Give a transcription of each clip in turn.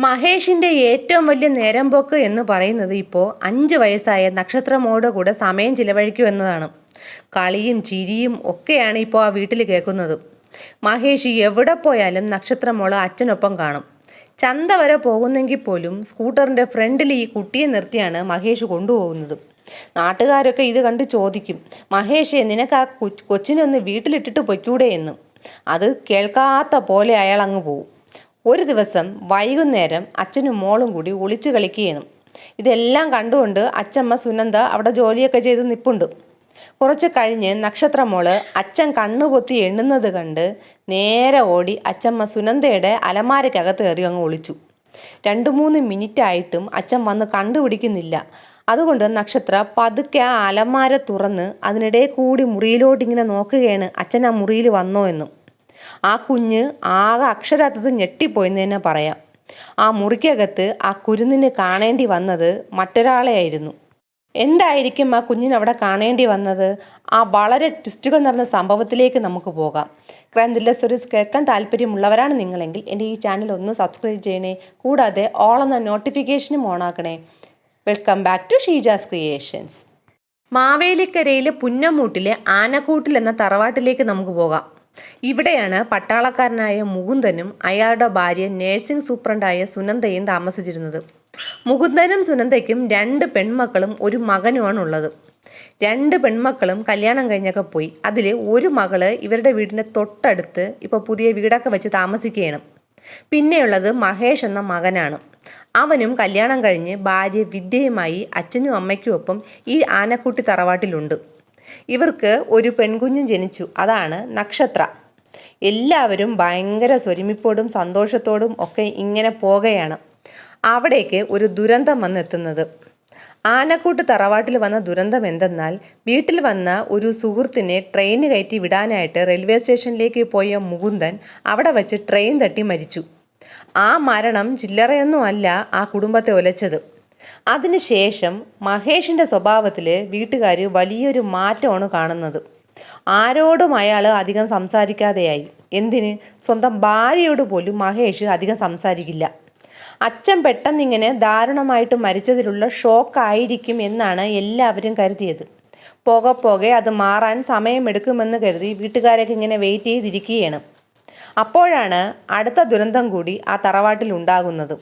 മഹേഷിൻ്റെ ഏറ്റവും വലിയ നേരംപോക്ക് എന്ന് പറയുന്നത് ഇപ്പോൾ 5 വയസ്സായ നക്ഷത്രമോടെ കൂടെ സമയം ചിലവഴിക്കുമെന്നതാണ്. കളിയും ചിരിയും ഒക്കെയാണ് ഇപ്പോൾ ആ വീട്ടിൽ കേൾക്കുന്നത്. മഹേഷ് എവിടെ പോയാലും നക്ഷത്രമോള് അച്ഛനൊപ്പം കാണും. ചന്ത വരെ പോകുന്നെങ്കിൽ പോലും സ്കൂട്ടറിൻ്റെ ഫ്രണ്ടിൽ ഈ കുട്ടിയെ നിർത്തിയാണ് മഹേഷ് കൊണ്ടുപോകുന്നത്. നാട്ടുകാരൊക്കെ ഇത് കണ്ട് ചോദിക്കും, മഹേഷേ നിനക്ക് ആ കൊച്ചിനൊന്ന് വീട്ടിലിട്ടിട്ട് പൊയ്ക്കൂടെ എന്ന്. അത് കേൾക്കാത്ത പോലെ അയാൾ അങ്ങ് പോകും. ഒരു ദിവസം വൈകുന്നേരം അച്ഛനും മോളും കൂടി ഒളിച്ചു കളിക്കുകയാണ്. ഇതെല്ലാം കണ്ടുകൊണ്ട് അച്ഛമ്മ സുനന്ദ അവിടെ ജോലിയൊക്കെ ചെയ്ത് നിൽപ്പുണ്ട്. കുറച്ച് കഴിഞ്ഞ് നക്ഷത്രമോള് അച്ഛൻ കണ്ണുപൊത്തി എണ്ണുന്നത് കണ്ട് നേരെ ഓടി അച്ഛമ്മ സുനന്ദയുടെ അലമാരയ്ക്കകത്ത് കയറി അങ്ങ് ഒളിച്ചു. 2-3 മിനിറ്റ് ആയിട്ടും അച്ഛൻ വന്ന് കണ്ടുപിടിക്കുന്നില്ല. അതുകൊണ്ട് നക്ഷത്ര പതുക്കെ ആ അലമാര തുറന്ന് അതിനിടെ കൂടി മുറിയിലോട്ടിങ്ങനെ നോക്കുകയാണ്, അച്ഛൻ ആ മുറിയിൽ വന്നോ എന്ന്. ആ കുഞ്ഞ് ആകെ അക്ഷരാർത്ഥത്തിൽ ഞെട്ടിപ്പോയെന്ന് തന്നെ പറയാം. ആ മുറിക്കകത്ത് ആ കുരുന്നിന് കാണേണ്ടി വന്നത് മറ്റൊരാളെയായിരുന്നു. എന്തായിരിക്കും ആ കുഞ്ഞിന് അവിടെ കാണേണ്ടി വന്നത്? ആ വളരെ ട്വിസ്റ്റുകൾ നിറഞ്ഞ സംഭവത്തിലേക്ക് നമുക്ക് പോകാം. ക്രൈം ത്രില്ലർ സ്റ്റോറീസ് കേൾക്കാൻ താല്പര്യമുള്ളവരാണ് നിങ്ങളെങ്കിൽ എൻ്റെ ഈ ചാനൽ ഒന്ന് സബ്സ്ക്രൈബ് ചെയ്യണേ. കൂടാതെ ഓൾ എന്ന നോട്ടിഫിക്കേഷനും ഓണാക്കണേ. Welcome back to Sheeja's creations. മാവേലിക്കരയിലെ പുന്നമൂട്ടിലെ ആനക്കൂട്ടിൽ എന്ന തറവാട്ടിലേക്ക് നമുക്ക് പോകാം. ഇവിടെയാണ് പട്ടാളക്കാരനായ മുകുന്ദനും അയാളുടെ ഭാര്യ നേഴ്സിംഗ് സൂപ്രണ്ടായ സുനന്ദയും താമസിച്ചിരുന്നത്. മുകുന്ദനും സുനന്ദയ്ക്കും 2 പെൺമക്കളും ഒരു മകനുമാണ് ഉള്ളത്. 2 പെൺമക്കളും കല്യാണം കഴിഞ്ഞൊക്കെ പോയി. അതിൽ ഒരു മകള് ഇവരുടെ വീടിൻ്റെ തൊട്ടടുത്ത് ഇപ്പോൾ പുതിയ വീടൊക്കെ വെച്ച് താമസിക്കുകയാണ്. പിന്നെയുള്ളത് മഹേഷ് എന്ന മകനാണ്. അവനും കല്യാണം കഴിഞ്ഞ് ഭാര്യ വിദ്യയുമായി അച്ഛനും അമ്മയ്ക്കും ഒപ്പം ഈ ആനക്കുട്ടി തറവാട്ടിലുണ്ട്. ഇവർക്ക് ഒരു പെൺകുഞ്ഞും ജനിച്ചു, അതാണ് നക്ഷത്ര. എല്ലാവരും ഭയങ്കര സ്വരുമിപ്പോടും സന്തോഷത്തോടും ഒക്കെ ഇങ്ങനെ പോകുകയാണ്. അവിടേക്ക് ഒരു ദുരന്തം വന്നെത്തുന്നത്. ആനക്കൂട്ട് തറവാട്ടിൽ വന്ന ദുരന്തം എന്തെന്നാൽ, വീട്ടിൽ വന്ന ഒരു സുഹൃത്തിനെ ട്രെയിന് കയറ്റി വിടാനായിട്ട് റെയിൽവേ സ്റ്റേഷനിലേക്ക് പോയ മുകുന്ദൻ അവിടെ വച്ച് ട്രെയിൻ തട്ടി മരിച്ചു. ആ മരണം ചില്ലറയൊന്നും അല്ല ആ കുടുംബത്തെ ഒലച്ചത്. അതിനുശേഷം മഹേഷിൻ്റെ സ്വഭാവത്തിൽ വീട്ടുകാർ വലിയൊരു മാറ്റമാണ് കാണുന്നത്. ആരോടും അയാൾ അധികം സംസാരിക്കാതെയായി. എന്തിന്, സ്വന്തം ഭാര്യയോട് പോലും മഹേഷ് അധികം സംസാരിക്കില്ല. അച്ഛൻ പെട്ടെന്നിങ്ങനെ ദാരുണമായിട്ട് മരിച്ചതിലുള്ള ഷോക്കായിരിക്കും എന്നാണ് എല്ലാവരും കരുതിയത്. പോകെ അത് മാറാൻ സമയമെടുക്കുമെന്ന് കരുതി വീട്ടുകാരൊക്കെ ഇങ്ങനെ വെയിറ്റ് ചെയ്തിരിക്കുകയാണ്. അപ്പോഴാണ് അടുത്ത ദുരന്തം കൂടി ആ തറവാട്ടിൽ ഉണ്ടാകുന്നത്.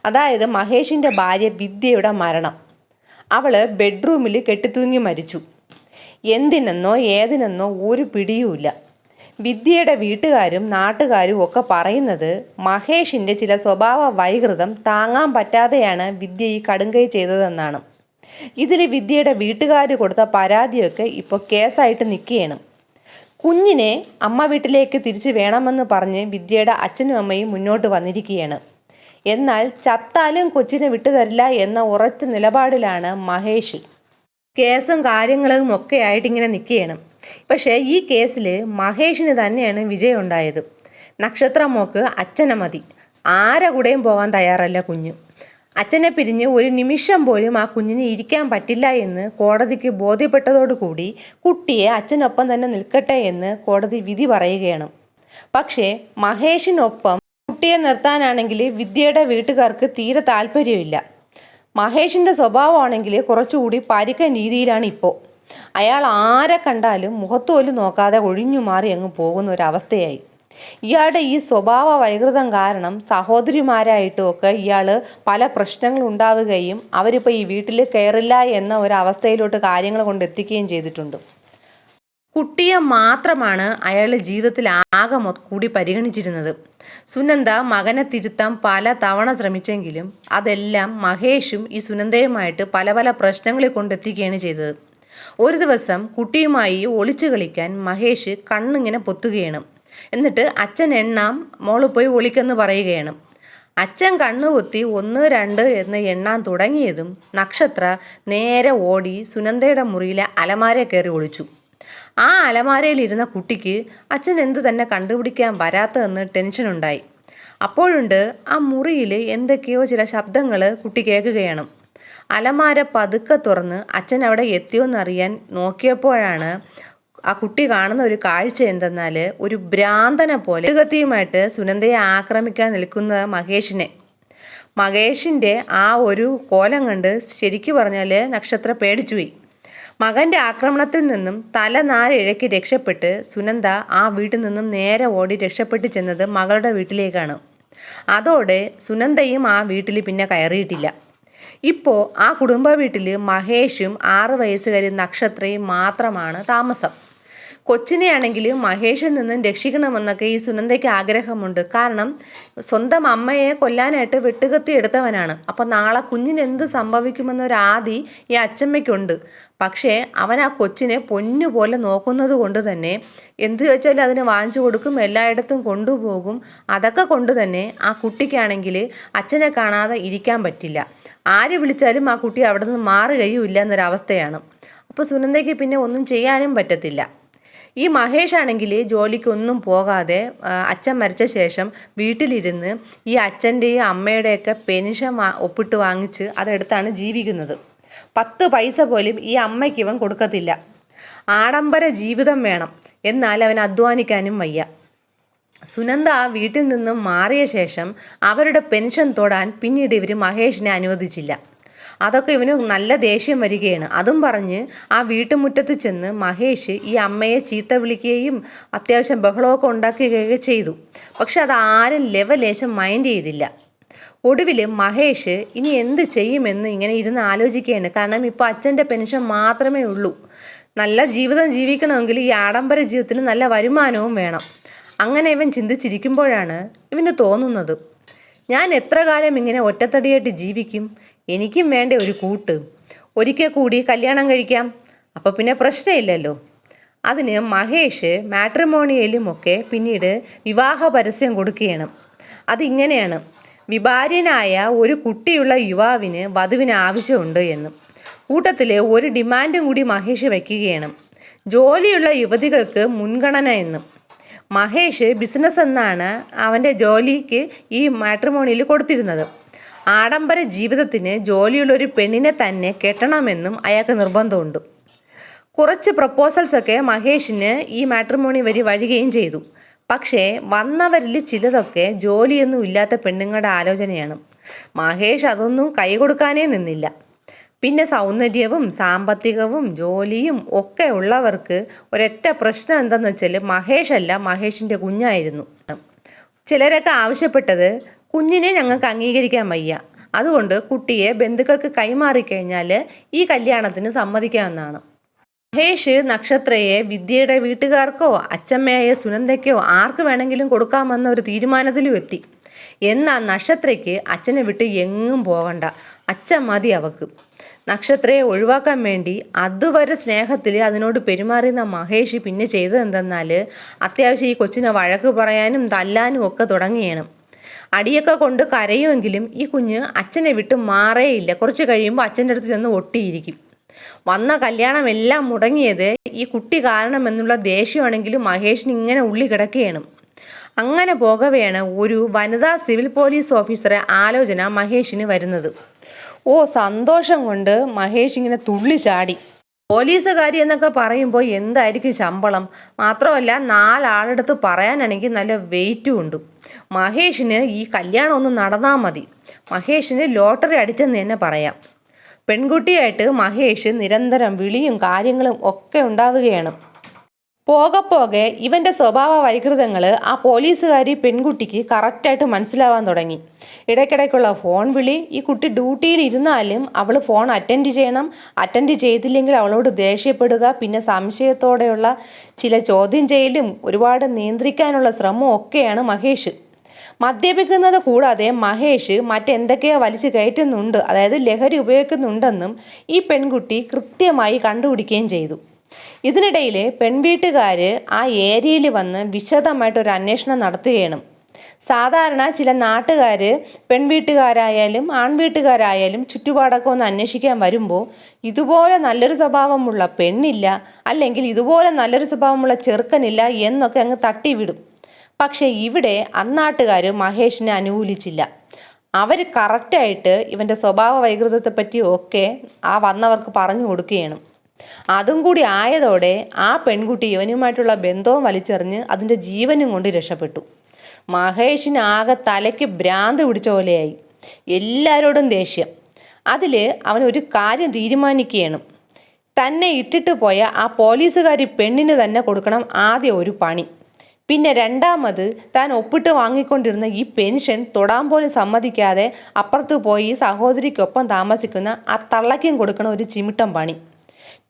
അതായത് മഹേഷിൻ്റെ ഭാര്യ വിദ്യയുടെ മരണം. അവൾ ബെഡ്റൂമിൽ കെട്ടിത്തൂങ്ങി മരിച്ചു. എന്തിനെന്നോ ഏതിനെന്നോ ഒരു പിടിയുമില്ല. വിദ്യയുടെ വീട്ടുകാരും നാട്ടുകാരും ഒക്കെ പറയുന്നത് മഹേഷിൻ്റെ ചില സ്വഭാവ വൈകൃതം താങ്ങാൻ പറ്റാതെയാണ് വിദ്യ ഈ കടുങ്കൈ ചെയ്തതെന്നാണ്. ഇതിൽ വിദ്യയുടെ വീട്ടുകാർ കൊടുത്ത പരാതിയൊക്കെ ഇപ്പോൾ കേസായിട്ട് നിൽക്കുകയാണ്. കുഞ്ഞിനെ അമ്മ വീട്ടിലേക്ക് തിരിച്ചു വേണമെന്ന് പറഞ്ഞ് വിദ്യയുടെ അച്ഛനും അമ്മയും മുന്നോട്ട് വന്നിരിക്കുകയാണ്. എന്നാൽ ചത്താലും കൊച്ചിനെ വിട്ടുതരില്ല എന്ന ഉറച്ച നിലപാടിലാണ് മഹേഷ്. കേസും കാര്യങ്ങളും ഒക്കെ ആയിട്ട് ഇങ്ങനെ നിൽക്കുകയാണ്. പക്ഷേ ഈ കേസിൽ മഹേഷിന് തന്നെയാണ് വിജയം ഉണ്ടായത്. നക്ഷത്രമോക്ക് അച്ഛനെ മതി, ആരെ കൂടെയും പോകാൻ തയ്യാറല്ല കുഞ്ഞ്. അച്ഛനെ പിരിഞ്ഞ് ഒരു നിമിഷം പോലും ആ കുഞ്ഞിന് ഇരിക്കാൻ പറ്റില്ല എന്ന് കോടതിക്ക് ബോധ്യപ്പെട്ടതോടുകൂടി കുട്ടിയെ അച്ഛനൊപ്പം തന്നെ നിൽക്കട്ടെ എന്ന് കോടതി വിധി പറയുകയാണ്. പക്ഷേ മഹേഷിനൊപ്പം കുട്ടിയെ നിർത്താനാണെങ്കിൽ വിദ്യയുടെ വീട്ടുകാർക്ക് തീരെ താല്പര്യമില്ല. മഹേഷിൻ്റെ സ്വഭാവമാണെങ്കിൽ കുറച്ചുകൂടി പരിക്കൻ രീതിയിലാണ് ഇപ്പോൾ. അയാൾ ആരെ കണ്ടാലും മുഖത്തോലും നോക്കാതെ ഒഴിഞ്ഞു മാറി അങ്ങ് പോകുന്ന ഒരവസ്ഥയായി. ഇയാളുടെ ഈ സ്വഭാവ വൈകൃതം കാരണം സഹോദരിമാരായിട്ടും ഒക്കെ ഇയാൾ പല പ്രശ്നങ്ങൾ ഉണ്ടാവുകയും അവരിപ്പോൾ ഈ വീട്ടിൽ കയറില്ല എന്ന ഒരവസ്ഥയിലോട്ട് കാര്യങ്ങൾ കൊണ്ടെത്തിക്കുകയും ചെയ്തിട്ടുണ്ട്. കുട്ടിയെ മാത്രമാണ് അയാൾ ജീവിതത്തിൽ ആകെ കൂടി പരിഗണിച്ചിരുന്നത്. സുനന്ദ മകനെ തിരുത്താൻ പല തവണ ശ്രമിച്ചെങ്കിലും അതെല്ലാം മഹേഷും ഈ സുനന്ദയുമായിട്ട് പല പ്രശ്നങ്ങളിൽ കൊണ്ടെത്തിക്കുകയാണ് ചെയ്തത്. ഒരു ദിവസം കുട്ടിയുമായി ഒളിച്ചു കളിക്കാൻ മഹേഷ് കണ്ണിങ്ങനെ പൊത്തുകയാണ്. എന്നിട്ട് അച്ഛൻ എണ്ണാം, മോള് പോയി ഒളിക്കെന്ന് പറയുകയാണ്. അച്ഛൻ കണ്ണുപൊത്തി 1, 2 എന്ന് എണ്ണാൻ തുടങ്ങിയതും നക്ഷത്ര നേരെ ഓടി സുനന്ദയുടെ മുറിയിലെ അലമാരയിൽ കയറി ഒളിച്ചു. ആ അലമാരയിലിരുന്ന കുട്ടിക്ക് അച്ഛൻ എന്തു തന്നെ കണ്ടുപിടിക്കാൻ വരാത്തതെന്ന് ടെൻഷനുണ്ടായി. അപ്പോഴുണ്ട് ആ മുറിയിൽ എന്തൊക്കെയോ ചില ശബ്ദങ്ങൾ കുട്ടി കേൾക്കുകയാണ്. അലമാര പതുക്കെ തുറന്ന് അച്ഛൻ അവിടെ എത്തിയോന്നറിയാൻ നോക്കിയപ്പോഴാണ് ആ കുട്ടി കാണുന്ന ഒരു കാഴ്ച എന്തെന്നാൽ, ഒരു ഭ്രാന്തനെ പോലെ കത്തിയുമായിട്ട് സുനന്ദയെ ആക്രമിക്കാൻ നിൽക്കുന്ന മഹേഷിനെ. മഹേഷിൻ്റെ ആ ഒരു കോലം കണ്ട് ശരിക്കു പറഞ്ഞാൽ നക്ഷത്ര പേടിച്ചുപോയി. മകൻ്റെ ആക്രമണത്തിൽ നിന്നും തലനാരിഴയ്ക്ക് രക്ഷപ്പെട്ട് സുനന്ദ ആ വീട്ടിൽ നിന്നും നേരെ ഓടി രക്ഷപ്പെട്ട് ചെന്നത് മകളുടെ വീട്ടിലേക്കാണ്. അതോടെ സുനന്ദയും ആ വീട്ടിൽ പിന്നെ കയറിയിട്ടില്ല. ഇപ്പോൾ ആ കുടുംബ വീട്ടിൽ മഹേഷും 6 വയസ്സുകാരി നക്ഷത്രയും മാത്രമാണ് താമസം. കൊച്ചിനെയാണെങ്കിൽ മഹേഷിൽ നിന്നും രക്ഷിക്കണമെന്നൊക്കെ ഈ സുനന്ദയ്ക്ക് ആഗ്രഹമുണ്ട്. കാരണം സ്വന്തം അമ്മയെ കൊല്ലാനായിട്ട് വെട്ടുകത്തി എടുത്തവനാണ്. അപ്പോൾ നാളെ കുഞ്ഞിന് എന്ത് സംഭവിക്കുമെന്നൊരാദി ഈ അച്ചമ്മയ്ക്കുണ്ട്. പക്ഷേ അവൻ ആ കൊച്ചിനെ പൊന്നുപോലെ നോക്കുന്നത് കൊണ്ട് തന്നെ എന്ത് ചോദിച്ചാലും അതിന് വാങ്ങിച്ചു കൊടുക്കും, എല്ലായിടത്തും കൊണ്ടുപോകും. അതൊക്കെ കൊണ്ട് തന്നെ ആ കുട്ടിക്കാണെങ്കിൽ അച്ഛനെ കാണാതെ ഇരിക്കാൻ പറ്റില്ല. ആര് വിളിച്ചാലും ആ കുട്ടി അവിടെ നിന്ന് മാറുകയും ഇല്ല എന്നൊരവസ്ഥയാണ്. അപ്പോൾ സുനന്ദയ്ക്ക് പിന്നെ ഒന്നും ചെയ്യാനും പറ്റത്തില്ല. ഈ മഹേഷ് ആണെങ്കിൽ ജോലിക്കൊന്നും പോകാതെ അച്ഛൻ മരിച്ച ശേഷം വീട്ടിലിരുന്ന് ഈ അച്ഛൻ്റെയും അമ്മയുടെയൊക്കെ പെൻഷൻ ഒപ്പിട്ട് വാങ്ങിച്ച് അതെടുത്താണ് ജീവിക്കുന്നത്. 10 പൈസ പോലും ഈ അമ്മയ്ക്ക് ഇവൻ കൊടുക്കത്തില്ല. ആഡംബര ജീവിതം വേണം, എന്നാൽ അവൻ അധ്വാനിക്കാനും വയ്യ. സുനന്ദ ആ വീട്ടിൽ നിന്നും മാറിയ ശേഷം അവരുടെ പെൻഷൻ തൊടാൻ പിന്നീട് ഇവർ മഹേഷിനെ അനുവദിച്ചില്ല. അതൊക്കെ ഇവന് നല്ല ദേഷ്യം വരികയാണ്. അതും പറഞ്ഞ് ആ വീട്ടുമുറ്റത്ത് ചെന്ന് മഹേഷ് ഈ അമ്മയെ ചീത്ത വിളിക്കുകയും അത്യാവശ്യം ബഹളമൊക്കെ ഉണ്ടാക്കുകയൊക്കെ ചെയ്തു. പക്ഷെ അത് ആരും ലെവലേശം മൈൻഡ് ചെയ്തില്ല. ഒടുവിൽ മഹേഷ് ഇനി എന്ത് ചെയ്യുമെന്ന് ഇങ്ങനെ ഇരുന്ന് ആലോചിക്കുകയാണ്. കാരണം ഇപ്പോൾ അച്ഛൻ്റെ പെൻഷൻ മാത്രമേ ഉള്ളൂ. നല്ല ജീവിതം ജീവിക്കണമെങ്കിൽ ഈ ആഡംബര ജീവിതത്തിന് നല്ല വരുമാനവും വേണം. അങ്ങനെ ഇവൻ ചിന്തിച്ചിരിക്കുമ്പോഴാണ് ഇവന് തോന്നുന്നത്, ഞാൻ എത്ര കാലം ഇങ്ങനെ ഒറ്റത്തടിയായിട്ട് ജീവിക്കും? എനിക്കും വേണ്ട ഒരു കൂട്ട്. ഒരിക്കൽ കൂടി കല്യാണം കഴിക്കാം, അപ്പോൾ പിന്നെ പ്രശ്നമില്ലല്ലോ. അതിന് മഹേഷ് മാട്രിമോണിയയിലുമൊക്കെ പിന്നീട് വിവാഹ പരസ്യം കൊടുക്കുകയാണ്. അതിങ്ങനെയാണ്: വിഭാര്യനായ ഒരു കുട്ടിയുള്ള യുവാവിന് വധുവിന് ആവശ്യമുണ്ട് എന്നും. കൂട്ടത്തിൽ ഒരു ഡിമാൻഡും കൂടി മഹേഷ് വയ്ക്കുകയാണ്: ജോലിയുള്ള യുവതികൾക്ക് മുൻഗണന എന്നും. മഹേഷ് ബിസിനസ് എന്നാണ് അവൻ്റെ ജോലിക്ക് ഈ മാട്രിമോണിയിൽ കൊടുത്തിരുന്നത്. ആഡംബര ജീവിതത്തിന് ജോലിയുള്ള ഒരു പെണ്ണിനെ തന്നെ കെട്ടണമെന്നും അയാൾക്ക് നിർബന്ധമുണ്ട്. കുറച്ച് പ്രപ്പോസൽസൊക്കെ മഹേഷിന് ഈ മാട്രിമോണി വരികയും ചെയ്തു. പക്ഷേ വന്നവരിൽ ചിലതൊക്കെ ജോലിയൊന്നും ഇല്ലാത്ത പെണ്ണുങ്ങളുടെ ആലോചനയാണ്. മഹേഷ് അതൊന്നും കൈ കൊടുക്കാനേ നിന്നില്ല. പിന്നെ സൗന്ദര്യവും സാമ്പത്തികവും ജോലിയും ഒക്കെ ഉള്ളവർക്ക് ഒരൊറ്റ പ്രശ്നം എന്താണെന്ന് വെച്ചാൽ മഹേഷല്ല, മഹേഷിൻ്റെ കുഞ്ഞായിരുന്നു. ചിലരൊക്കെ ആവശ്യപ്പെട്ടത്, കുഞ്ഞിനെ ഞങ്ങൾക്ക് അംഗീകരിക്കാൻ വയ്യ, അതുകൊണ്ട് കുട്ടിയെ ബന്ധുക്കൾക്ക് കൈമാറിക്കഴിഞ്ഞാൽ ഈ കല്യാണത്തിന് സമ്മതിക്കാമെന്നാണ്. മഹേഷ് നക്ഷത്രയെ വിദ്യയുടെ വീട്ടുകാർക്കോ അച്ചമ്മയായ സുനന്ദയ്ക്കോ ആർക്ക് വേണമെങ്കിലും കൊടുക്കാമെന്ന ഒരു തീരുമാനത്തിലും എത്തി. എന്നാൽ നക്ഷത്രയ്ക്ക് അച്ഛനെ വിട്ട് എങ്ങും പോകണ്ട, അച്ഛൻ മതി അവക്ക്. നക്ഷത്രയെ ഒഴിവാക്കാൻ വേണ്ടി അതുവരെ സ്നേഹത്തിൽ അതിനോട് പെരുമാറുന്ന മഹേഷ് പിന്നെ ചെയ്തത് എന്തെന്നാൽ അത്യാവശ്യം ഈ കൊച്ചിനെ വഴക്ക് പറയാനും തല്ലാനും ഒക്കെ തുടങ്ങിയാണ്. അടിയൊക്കെ കൊണ്ട് കരയുമെങ്കിലും ഈ കുഞ്ഞ് അച്ഛനെ വിട്ട് മാറേയില്ല. കുറച്ച് കഴിയുമ്പോൾ അച്ഛൻ്റെ അടുത്ത് ചെന്ന് ഒട്ടിയിരിക്കും. വന്ന കല്യാണം എല്ലാം മുടങ്ങിയത് ഈ കുട്ടി കാരണമെന്നുള്ള ദേഷ്യമാണെങ്കിലും മഹേഷിന് ഇങ്ങനെ ഉള്ളി കിടക്കുകയാണ്. അങ്ങനെ പോകവെയാണ് ഒരു വനിതാ സിവിൽ പോലീസ് ഓഫീസറെ ആലോചന മഹേഷിന് വരുന്നത്. സന്തോഷം കൊണ്ട് മഹേഷ് ഇങ്ങനെ തുള്ളി ചാടി. പോലീസുകാരി എന്നൊക്കെ പറയുമ്പോൾ എന്തായിരിക്കും ശമ്പളം? മാത്രമല്ല 4 ആളെടുത്ത് പറയാനാണെങ്കിൽ നല്ല വെയിറ്റും ഉണ്ട്. മഹേഷിന് ഈ കല്യാണം ഒന്ന് നടന്നാൽ മതി. മഹേഷിന് ലോട്ടറി അടിച്ചെന്ന് തന്നെ പറയാം. പെൺകുട്ടിയായിട്ട് മഹേഷ് നിരന്തരം വിളിയും കാര്യങ്ങളും ഒക്കെ ഉണ്ടാവുകയാണ്. പോകെ ഇവൻ്റെ സ്വഭാവ വൈകൃതങ്ങൾ ആ പോലീസുകാരി പെൺകുട്ടിക്ക് കറക്റ്റായിട്ട് മനസ്സിലാവാൻ തുടങ്ങി. ഇടയ്ക്കിടയ്ക്കുള്ള ഫോൺ വിളി, ഈ കുട്ടി ഡ്യൂട്ടിയിൽ ഇരുന്നാലും അവൾ ഫോൺ അറ്റൻഡ് ചെയ്യണം, അറ്റൻഡ് ചെയ്തില്ലെങ്കിൽ അവളോട് ദേഷ്യപ്പെടുക, പിന്നെ സംശയത്തോടെയുള്ള ചില ചോദ്യം ചെയ്യലും ഒരുപാട് നിയന്ത്രിക്കാനുള്ള ശ്രമവും ഒക്കെയാണ് മഹേഷ്. മദ്യപിക്കുന്നത് കൂടാതെ മഹേഷ് മറ്റെന്തൊക്കെയോ വലിച്ചു കയറ്റുന്നുണ്ട്, അതായത് ലഹരി ഉപയോഗിക്കുന്നുണ്ടെന്നും ഈ പെൺകുട്ടി കൃത്യമായി കണ്ടുപിടിക്കുകയും ചെയ്തു. ഇതിനിടയിൽ പെൺവീട്ടുകാർ ആ ഏരിയയിൽ വന്ന് വിശദമായിട്ടൊരു അന്വേഷണം നടത്തുകയാണ്. സാധാരണ ചില നാട്ടുകാർ പെൺവീട്ടുകാരായാലും ആൺവീട്ടുകാരായാലും ചുറ്റുപാടൊക്കെ ഒന്ന് അന്വേഷിക്കാൻ വരുമ്പോൾ ഇതുപോലെ നല്ലൊരു സ്വഭാവമുള്ള പെണ്ണില്ല, അല്ലെങ്കിൽ ഇതുപോലെ നല്ലൊരു സ്വഭാവമുള്ള ചെറുക്കനില്ല എന്നൊക്കെ അങ്ങ് തട്ടിവിടും. പക്ഷേ ഇവിടെ അന്നാട്ടുകാർ മഹേഷിനെ അനുകൂലിച്ചില്ല. അവർ കറക്റ്റായിട്ട് ഇവൻ്റെ സ്വഭാവ വൈകൃതത്തെപ്പറ്റിയൊക്കെ ആ വന്നവർക്ക് പറഞ്ഞു കൊടുക്കുകയാണ്. അതും കൂടി ആയതോടെ ആ പെൺകുട്ടി ഇവനുമായിട്ടുള്ള ബന്ധവും വലിച്ചെറിഞ്ഞ് അതിൻ്റെ ജീവനും കൊണ്ട് രക്ഷപ്പെട്ടു. മഹേഷിന് ആകെ തലയ്ക്ക് ഭ്രാന്ത് പിടിച്ച പോലെയായി. എല്ലാവരോടും ദേഷ്യം. അതിൽ അവൻ ഒരു കാര്യം തീരുമാനിക്കുകയാണ്. തന്നെ ഇട്ടിട്ട് പോയ ആ പോലീസുകാരി പെണ്ണിന് തന്നെ കൊടുക്കണം ആദ്യം ഒരു പണി. പിന്നെ രണ്ടാമത് താൻ ഒപ്പിട്ട് വാങ്ങിക്കൊണ്ടിരുന്ന ഈ പെൻഷൻ തൊടാൻ പോലും സമ്മതിക്കാതെ അപ്പുറത്ത് പോയി സഹോദരിക്കൊപ്പം താമസിക്കുന്ന ആ തള്ളയ്ക്കും കൊടുക്കണം ഒരു ചിമിട്ടം പണി.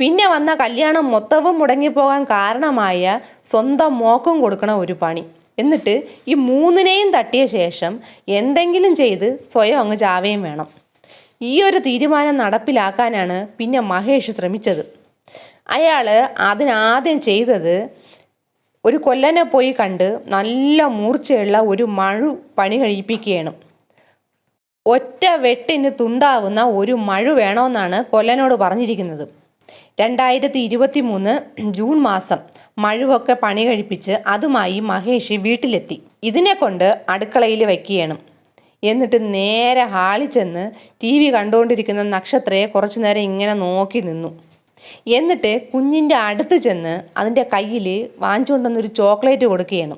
പിന്നെ വന്ന കല്യാണം മൊത്തവും മുടങ്ങിപ്പോകാൻ കാരണമായ സ്വന്തം മോക്കും കൊടുക്കണം ഒരു പണി. എന്നിട്ട് ഈ മൂന്നിനെയും തട്ടിയ ശേഷം എന്തെങ്കിലും ചെയ്ത് സ്വയം അങ്ങ് ചാവുകയും വേണം. ഈ ഒരു തീരുമാനം നടപ്പിലാക്കാനാണ് പിന്നെ മഹേഷ് ശ്രമിച്ചത്. അയാൾ അതിനാദ്യം ചെയ്തത് ഒരു കൊല്ലനെ പോയി കണ്ട് നല്ല മൂർച്ചയുള്ള ഒരു മഴു പണി കഴിപ്പിക്കുകയാണ്. ഒറ്റ വെട്ടിന് തുണ്ടാവുന്ന ഒരു മഴു വേണമെന്നാണ് കൊല്ലനോട് പറഞ്ഞിരിക്കുന്നത്. 2023 ജൂൺ മാസം മഴുവൊക്കെ പണി കഴിപ്പിച്ച് അതുമായി മഹേഷ് വീട്ടിലെത്തി. ഇതിനെ കൊണ്ട് അടുക്കളയിൽ വയ്ക്കുകയാണ്. എന്നിട്ട് നേരെ ഹാളിൽ ചെന്ന് TV കണ്ടുകൊണ്ടിരിക്കുന്ന നക്ഷത്രയെ കുറച്ചു നേരം ഇങ്ങനെ നോക്കി നിന്നു. എന്നിട്ട് കുഞ്ഞിൻ്റെ അടുത്ത് ചെന്ന് അതിൻ്റെ കയ്യിൽ വാങ്ങിച്ചുകൊണ്ടുവന്നൊരു ചോക്ലേറ്റ് കൊടുക്കുകയാണ്.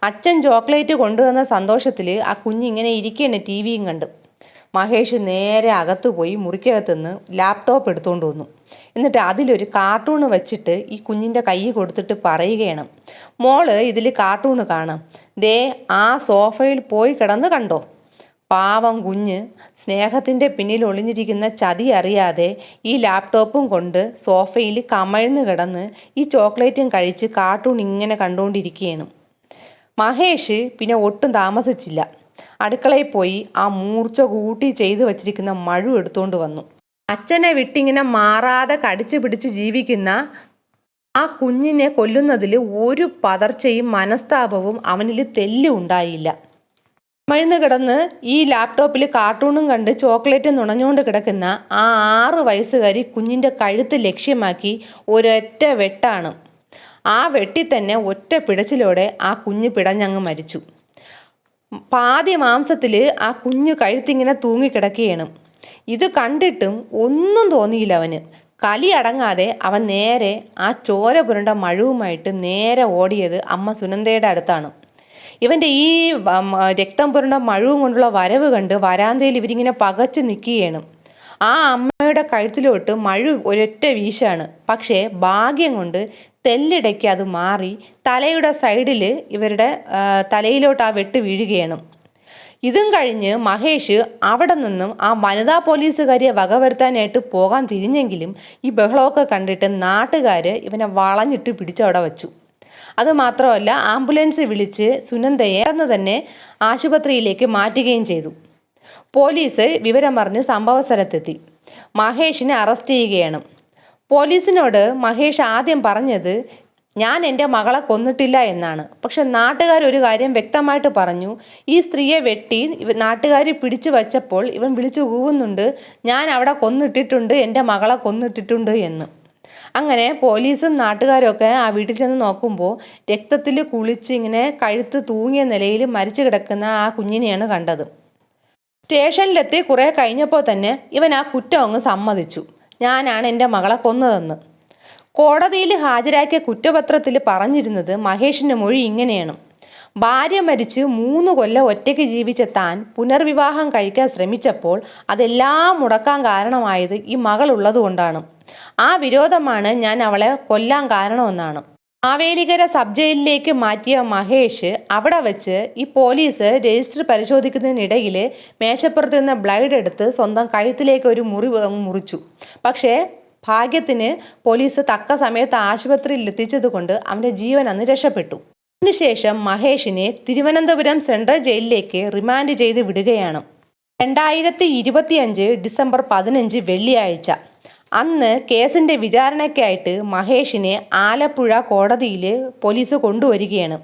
അച്ഛൻ ചോക്ലേറ്റ് കൊണ്ടുവന്ന സന്തോഷത്തിൽ ആ കുഞ്ഞിങ്ങനെ ഇരിക്കുകയാണ് TVയും കണ്ട്. മഹേഷ് നേരെ അകത്ത് പോയി മുറിക്കകത്തുനിന്ന് ലാപ്ടോപ്പ് എടുത്തുകൊണ്ട് വന്നു. എന്നിട്ട് അതിലൊരു കാർട്ടൂൺ വെച്ചിട്ട് ഈ കുഞ്ഞിൻ്റെ കൈ കൊടുത്തിട്ട് പറയുകയാണ്, മോള് ഇതിൽ കാർട്ടൂൺ കാണാം, ദേ ആ സോഫയിൽ പോയി കിടന്ന് കണ്ടോ. പാവം കുഞ്ഞ് സ്നേഹത്തിൻ്റെ പിന്നിൽ ഒളിഞ്ഞിരിക്കുന്ന ചതി അറിയാതെ ഈ ലാപ്ടോപ്പും കൊണ്ട് സോഫയിൽ കമഴ്ന്ന് കിടന്ന് ഈ ചോക്ലേറ്റും കഴിച്ച് കാർട്ടൂൺ ഇങ്ങനെ കണ്ടുകൊണ്ടിരിക്കുകയാണ്. മഹേഷ് പിന്നെ ഒട്ടും താമസിച്ചില്ല. അടുക്കളയിൽ പോയി ആ മൂർച്ച കൂട്ടി ചെയ്തു വച്ചിരിക്കുന്ന മഴു എടുത്തുകൊണ്ട് വന്നു. അച്ഛനെ വിട്ടിങ്ങനെ മാറാതെ കടിച്ചു പിടിച്ച് ജീവിക്കുന്ന ആ കുഞ്ഞിനെ കൊല്ലുന്നതിൽ ഒരു പതർച്ചയും മനസ്താപവും അവനിൽ തെല്ലും ഉണ്ടായില്ല. മഴന്ന് കിടന്ന് ഈ ലാപ്ടോപ്പിൽ കാർട്ടൂണും കണ്ട് ചോക്ലേറ്റ് നുണഞ്ഞുകൊണ്ട് കിടക്കുന്ന ആ 6 വയസ്സുകാരി കുഞ്ഞിൻ്റെ കഴുത്ത് ലക്ഷ്യമാക്കി ഒരൊറ്റ വെട്ടാണ്. ആ വെട്ടി തന്നെ ഒറ്റ പിടച്ചിലോടെ ആ കുഞ്ഞ് പിടഞ്ഞങ്ങ് മരിച്ചു. പാതി മാംസത്തിൽ ആ കുഞ്ഞ് കഴുത്തിങ്ങനെ തൂങ്ങിക്കിടക്കുകയാണ്. ഇത് കണ്ടിട്ടും ഒന്നും തോന്നിയില്ല അവന്. കലി അടങ്ങാതെ അവൻ നേരെ ആ ചോര പുരണ്ട മഴുവുമായിട്ട് നേരെ ഓടിയത് അമ്മ സുനന്ദയുടെ അടുത്താണ്. ഇവൻ്റെ ഈ രക്തം പുരണ്ട മഴുവും കൊണ്ടുള്ള വരവ് കണ്ട് വരാന്തയിൽ ഇവരിങ്ങനെ പകച്ച് നിൽക്കുകയാണ്. ആ അമ്മയുടെ കഴുത്തിലോട്ട് മഴു ഒരൊറ്റ വീശാണ്. പക്ഷേ ഭാഗ്യം കൊണ്ട് തെല്ലിടയ്ക്ക് അത് മാറി തലയുടെ സൈഡിൽ ഇവരുടെ തലയിലോട്ട് ആ വെട്ട് വീഴുകയാണ്. ഇതും കഴിഞ്ഞ് മഹേഷ് അവിടെ നിന്നും ആ വനിതാ പോലീസുകാരിയെ വകവരുത്താനായിട്ട് പോകാൻ തിരിഞ്ഞെങ്കിലും ഈ ബഹളമൊക്കെ കണ്ടിട്ട് നാട്ടുകാർ ഇവനെ വളഞ്ഞിട്ട് പിടിച്ചവിടെ വച്ചു. അതുമാത്രമല്ല ആംബുലൻസ് വിളിച്ച് സുനന്ദയെ അന്ന് തന്നെ ആശുപത്രിയിലേക്ക് മാറ്റുകയും ചെയ്തു. പോലീസ് വിവരം പറഞ്ഞ് സംഭവ സ്ഥലത്തെത്തി മഹേഷിനെ അറസ്റ്റ് ചെയ്യുകയാണ്. പോലീസിനോട് മഹേഷ് ആദ്യം പറഞ്ഞത് ഞാൻ എൻ്റെ മകളെ കൊന്നിട്ടില്ല എന്നാണ്. പക്ഷെ നാട്ടുകാരൊരു കാര്യം വ്യക്തമായിട്ട് പറഞ്ഞു, ഈ സ്ത്രീയെ വെട്ടി നാട്ടുകാർ പിടിച്ചു വച്ചപ്പോൾ ഇവൻ വിളിച്ചു കൂവുന്നുണ്ട്, ഞാൻ അവിടെ കൊന്നിട്ടിട്ടുണ്ട്, എൻ്റെ മകളെ കൊന്നിട്ടിട്ടുണ്ട് എന്ന്. അങ്ങനെ പോലീസും നാട്ടുകാരും ഒക്കെ ആ വീട്ടിൽ ചെന്ന് നോക്കുമ്പോൾ രക്തത്തിൽ കുളിച്ച് ഇങ്ങനെ കഴുത്ത് തൂങ്ങിയ നിലയിൽ മരിച്ചു കിടക്കുന്ന ആ കുഞ്ഞിനെയാണ് കണ്ടത്. സ്റ്റേഷനിലെത്തി കുറേ കഴിഞ്ഞപ്പോൾ തന്നെ ഇവൻ ആ കുറ്റം അങ്ങ് സമ്മതിച്ചു, ഞാനാണ് എൻ്റെ മകളെ കൊന്നതെന്ന്. കോടതിയിൽ ഹാജരാക്കിയ കുറ്റപത്രത്തിൽ പറഞ്ഞിരുന്നത് മഹേഷിൻ്റെ മൊഴി ഇങ്ങനെയാണ്: ഭാര്യ മരിച്ച് 3 കൊല്ലം ഒറ്റയ്ക്ക് ജീവിച്ച താൻ പുനർവിവാഹം കഴിക്കാൻ ശ്രമിച്ചപ്പോൾ അതെല്ലാം മുടക്കാൻ കാരണമായത് ഈ മകളുള്ളത് കൊണ്ടാണ്. ആ വിരോധമാണ് ഞാൻ അവളെ കൊല്ലാൻ കാരണമെന്നാണ്. മാവേലിക്കര സബ് ജയിലിലേക്ക് മാറ്റിയ മഹേഷ് അവിടെ വെച്ച് ഈ പോലീസ് രജിസ്റ്റർ പരിശോധിക്കുന്നതിനിടയിൽ മേശപ്പുറത്ത് നിന്ന് ബ്ലേഡ് എടുത്ത് സ്വന്തം കഴുത്തിലേക്ക് ഒരു മുറിച്ചു. പക്ഷേ ഭാഗ്യത്തിന് പോലീസ് തക്ക സമയത്ത് ആശുപത്രിയിൽ എത്തിച്ചതുകൊണ്ട് അവൻ്റെ ജീവൻ അന്ന് രക്ഷപ്പെട്ടു. അതിനുശേഷം മഹേഷിനെ തിരുവനന്തപുരം സെൻട്രൽ ജയിലിലേക്ക് റിമാൻഡ് ചെയ്ത് വിടുകയാണ്. 2025 ഡിസംബർ 15 വെള്ളിയാഴ്ച അന്ന് കേസിൻ്റെ വിചാരണയ്ക്കായിട്ട് മഹേഷിനെ ആലപ്പുഴ കോടതിയിൽ പോലീസ് കൊണ്ടുവരികയാണ്.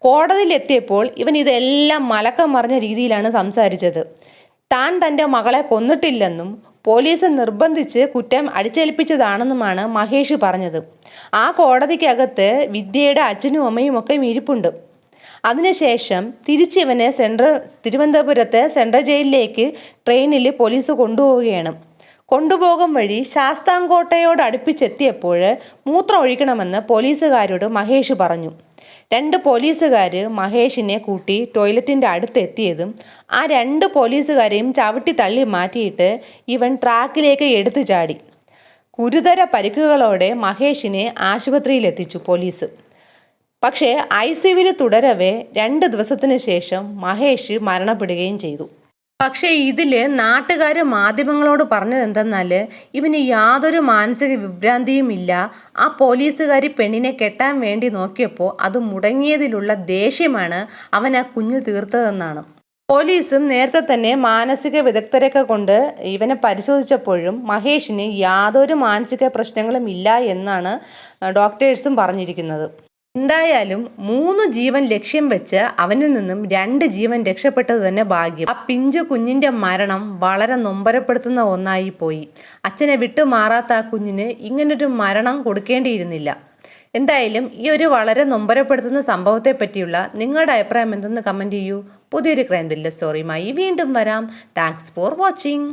കോടതിയിലെത്തിയപ്പോൾ ഇവൻ ഇതെല്ലാം മലക്കം മറിഞ്ഞ രീതിയിലാണ് സംസാരിച്ചത്. താൻ തൻ്റെ മകളെ കൊന്നിട്ടില്ലെന്നും പോലീസ് നിർബന്ധിച്ച് കുറ്റം അടിച്ചേൽപ്പിച്ചതാണെന്നുമാണ് മഹേഷ് പറഞ്ഞത്. ആ കോടതിക്കകത്ത് വിദ്യയുടെ അച്ഛനും അമ്മയും ഒക്കെ ഇരിപ്പുണ്ട്. അതിനുശേഷം തിരിച്ചിവനെ തിരുവനന്തപുരത്തെ സെൻട്രൽ ജയിലിലേക്ക് ട്രെയിനിൽ പോലീസ് കൊണ്ടുപോവുകയാണ്. കൊണ്ടുപോകും വഴി ശാസ്താംകോട്ടയോട് അടുപ്പിച്ചെത്തിയപ്പോൾ മൂത്രം ഒഴിക്കണമെന്ന് പോലീസുകാരോട് മഹേഷ് പറഞ്ഞു. 2 പോലീസുകാർ മഹേഷിനെ കൂട്ടി ടോയ്ലറ്റിൻ്റെ അടുത്തെത്തിയതും ആ 2 പോലീസുകാരെയും ചവിട്ടി തള്ളി മാറ്റിയിട്ട് ഇവൻ ട്രാക്കിലേക്ക് എടുത്തു ചാടി. ഗുരുതര പരിക്കുകളോടെ മഹേഷിനെ ആശുപത്രിയിലെത്തിച്ചു പോലീസ്. പക്ഷേ ICUവിൽ തുടരവേ 2 ദിവസത്തിന് ശേഷം മഹേഷ് മരണപ്പെടുകയും ചെയ്തു. പക്ഷേ ഇതിൽ നാട്ടുകാർ മാധ്യമങ്ങളോട് പറഞ്ഞത് എന്തെന്നാൽ ഇവന് യാതൊരു മാനസിക വിഭ്രാന്തിയും ഇല്ല. ആ പോലീസുകാരി പെണ്ണിനെ കെട്ടാൻ വേണ്ടി നോക്കിയപ്പോൾ അത് മുടങ്ങിയതിലുള്ള ദേഷ്യമാണ് അവൻ ആ കുഞ്ഞിൽ തീർത്തതെന്നാണ്. പോലീസും നേരത്തെ തന്നെ മാനസിക വിദഗ്ധരൊക്കെ കൊണ്ട് ഇവനെ പരിശോധിച്ചപ്പോഴും മഹേഷിന് യാതൊരു മാനസിക പ്രശ്നങ്ങളും ഇല്ല എന്നാണ് ഡോക്ടേഴ്സും പറഞ്ഞിരിക്കുന്നത്. എന്തായാലും 3 ജീവൻ ലക്ഷ്യം വെച്ച് അവനിൽ നിന്നും 2 ജീവൻ രക്ഷപ്പെട്ടത് തന്നെ ഭാഗ്യം. ആ പിഞ്ചു കുഞ്ഞിൻ്റെ മരണം വളരെ നൊമ്പരപ്പെടുത്തുന്ന ഒന്നായി പോയി. അച്ഛനെ വിട്ടുമാറാത്ത ആ കുഞ്ഞിന് ഇങ്ങനൊരു മരണം കൊടുക്കേണ്ടിയിരുന്നില്ല. എന്തായാലും ഈ ഒരു വളരെ നൊമ്പരപ്പെടുത്തുന്ന സംഭവത്തെ പറ്റിയുള്ള നിങ്ങളുടെ അഭിപ്രായം എന്തെന്ന് കമൻറ്റ് ചെയ്യൂ. പുതിയൊരു ക്രൈം ത്രില്ലർ സ്റ്റോറിയുമായി വീണ്ടും വരാം. Thanks for watching.